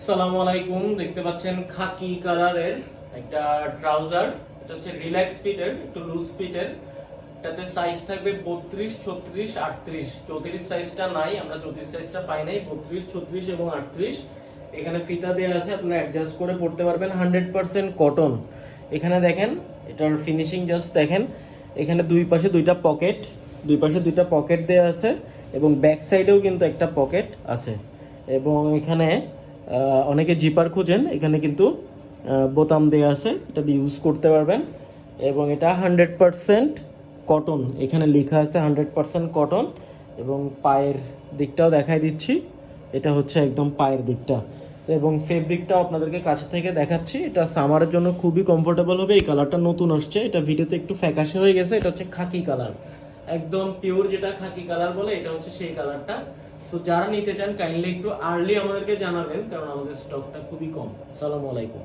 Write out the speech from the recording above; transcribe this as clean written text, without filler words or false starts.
আসসালামু আলাইকুম। দেখতে পাচ্ছেন খাকি কালারের একটা ট্রাউজার। এটা হচ্ছে রিল্যাক্স ফিটের, একটু লুজ ফিটের। এটাতে সাইজ থাকবে 32, 36, 38। 34 সাইজটা নাই, আমরা 34 সাইজটা পাই নাই। 32, 36 এবং 38 এখানে ফিতা দেওয়া আছে, আপনারা অ্যাডজাস্ট করে পড়তে পারবেন। 100% কটন। এখানে দেখেন এটার ফিনিশিং জাস্ট দেখেন। এখানে দুই পাশে দুইটা পকেট দেওয়া আছে এবং ব্যাক সাইডেও কিন্তু একটা পকেট আছে। এবং এখানে অনেকে জিপার খুঁজেন, এখানে কিন্তু বোতাম দেওয়া আছে, এটা দিয়ে ইউজ করতে পারবেন। এবং এটা 100% কটন, এখানে লেখা আছে 100% কটন। এবং পায়ের দিকটাও দেখাই দিচ্ছি, এটা হচ্ছে একদম পায়ের দিকটা। এবং ফেব্রিকটাও আপনাদেরকে কাছে থেকে দেখাচ্ছি। এটা সামারের জন্য খুবই কমফোর্টেবল হবে। এই কালারটা নতুন আসছে, এটা ভিডিওতে একটু ফ্যাকাশে হয়ে গেছে। এটা হচ্ছে খাকি কালার, একদম পিওর যেটা খাকি কালার বলে, এটা হচ্ছে সেই কালারটা। সো যারা নিতে চান কাইন্ডলি একটু আর্লি আমাদেরকে জানাবেন, কারণ আমাদের স্টকটা খুবই কম। আসসালামু আলাইকুম।